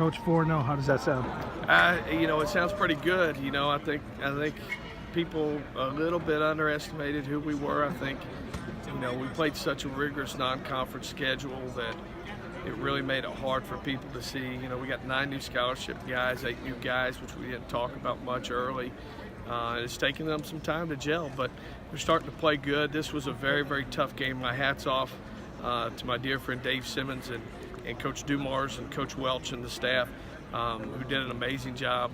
Coach, 4-0, how does that sound? It sounds pretty good. I think people a little bit underestimated who we were. I think, we played such a rigorous non-conference schedule that it really made it hard for people to see. We got 9 new scholarship guys, 8 new guys, which we didn't talk about much early. It's taken them some time to gel, but we're starting to play good. This was a very, very tough game. My hat's off to my dear friend Dave Simmons and Coach Dumars and Coach Welch and the staff who did an amazing job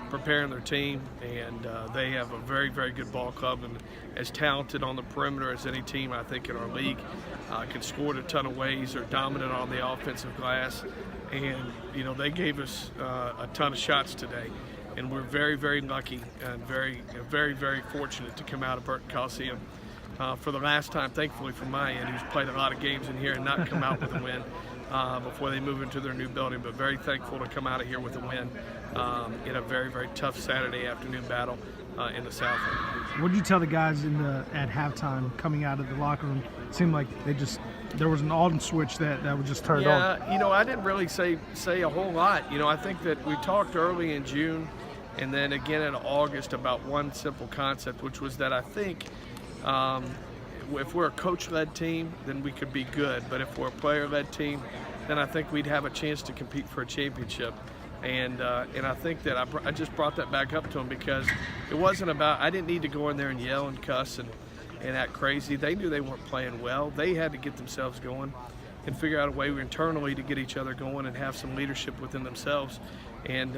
preparing their team, and they have a very, very good ball club and as talented on the perimeter as any team I think in our league. Can score in a ton of ways. They're dominant on the offensive glass, and they gave us a ton of shots today, and we're very, very lucky and very, very, very fortunate to come out of Burton Coliseum for the last time, thankfully from my end, who's played a lot of games in here and not come out with a win before they move into their new building, but very thankful to come out of here with a win in a very, very tough Saturday afternoon battle in the South. What did you tell the guys at halftime coming out of the locker room? It seemed like there was an on switch that was just turned on. Yeah, I didn't really say a whole lot. I think that we talked early in June and then again in August about one simple concept, which was that I think if we're a coach-led team, then we could be good. But if we're a player-led team, then I think we'd have a chance to compete for a championship. And I think that I just brought that back up to them because it wasn't about, I didn't need to go in there and yell and cuss and act crazy. They knew they weren't playing well. They had to get themselves going and figure out a way internally to get each other going and have some leadership within themselves. And,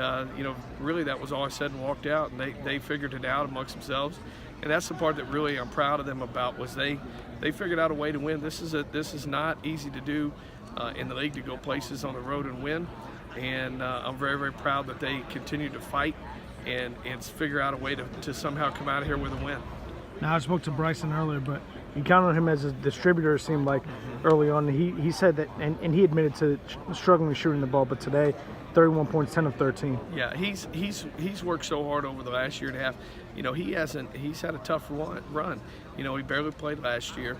really that was all I said and walked out, and they figured it out amongst themselves. And that's the part that really I'm proud of them about, was they figured out a way to win. This is not easy to do in the league, to go places on the road and win. And I'm very, very proud that they continue to fight and figure out a way to somehow come out of here with a win. Now, I spoke to Bryson earlier, but you count on him as a distributor, it seemed like, early on. He said that, and he admitted to struggling shooting the ball, but today, 31 points, 10 of 13. Yeah, he's worked so hard over the last year and a half. He's had a tough run. He barely played last year,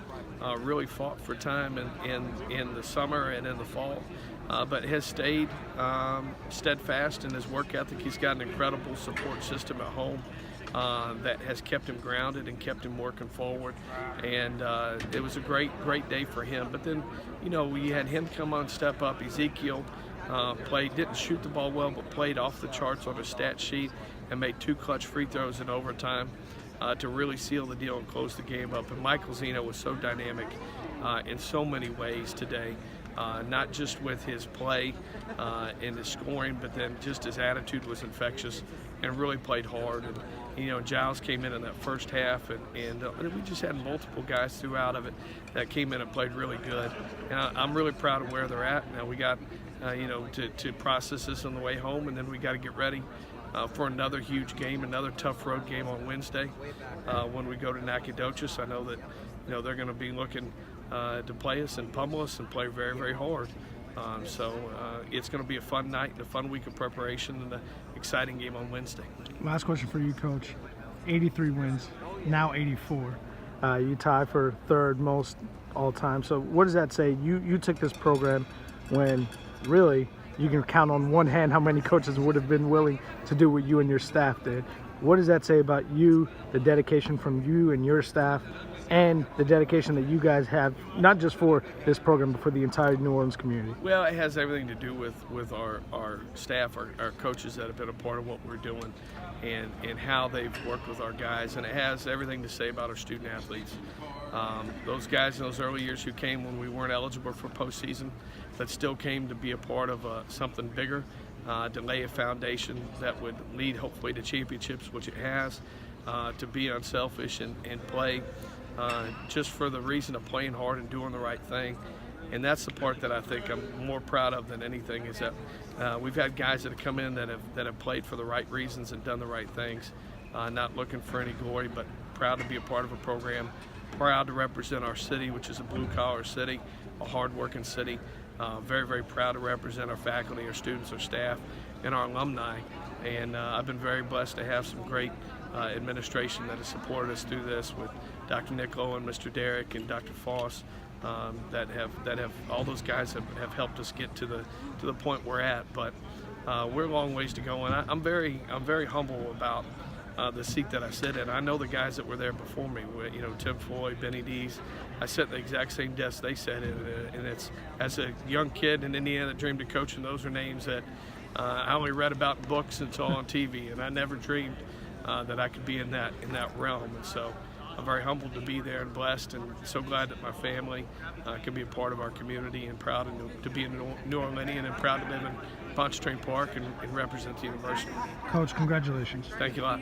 really fought for time in the summer and in the fall, but has stayed steadfast in his work ethic. He's got an incredible support system at home that has kept him grounded and kept him working forward, and it was a great day for him. But then, we had him come on, step up. Ezekiel didn't shoot the ball well, but played off the charts on his stat sheet and made 2 clutch free throws in overtime to really seal the deal and close the game up. And Michael Zeno was so dynamic in so many ways today, not just with his play and his scoring, but then just his attitude was infectious and really played hard. And Giles came in that first half, and we just had multiple guys throughout of it that came in and played really good. And I'm really proud of where they're at. Now we got to process this on the way home, and then we got to get ready for another huge game, another tough road game on Wednesday when we go to Nacogdoches. I know that they're going to be looking to play us and pummel us and play very, very hard. So it's going to be a fun night and a fun week of preparation and an exciting game on Wednesday. Last question for you, Coach. 83 wins, now 84. You tie for third most all time. So what does that say? You took this program when really you can count on one hand how many coaches would have been willing to do what you and your staff did. What does that say about you, the dedication from you and your staff, and the dedication that you guys have, not just for this program, but for the entire New Orleans community? Well, it has everything to do with our staff, our coaches that have been a part of what we're doing, and how they've worked with our guys. And it has everything to say about our student athletes. Those guys in those early years who came when we weren't eligible for postseason, that still came to be a part of something bigger, to lay a foundation that would lead hopefully to championships, which it has, to be unselfish and play just for the reason of playing hard and doing the right thing. And that's the part that I think I'm more proud of than anything, is that we've had guys that have come in that have played for the right reasons and done the right things, not looking for any glory, but proud to be a part of a program, proud to represent our city, which is a blue-collar city, a hard-working city. Very, very proud to represent our faculty, our students, our staff, and our alumni. And I've been very blessed to have some great administration that has supported us through this, with Dr. Niccolo and Mr. Derrick and Dr. Foss, that have all those guys have helped us get to the point we're at. But we're a long ways to go, and I'm very humble about the seat that I sit in. I know the guys that were there before me. You know, Tim Floyd, Benny Dees. I sat in the exact same desk they sat in, and it's, as a young kid in Indiana that dreamed of coaching, those are names that I only read about in books and saw on TV, and I never dreamed that I could be in that realm. And so I'm very humbled to be there and blessed, and so glad that my family can be a part of our community, and proud to be a New Orleanian, and proud to live in Pontchartrain Park and represent the university. Coach, congratulations. Thank you a lot.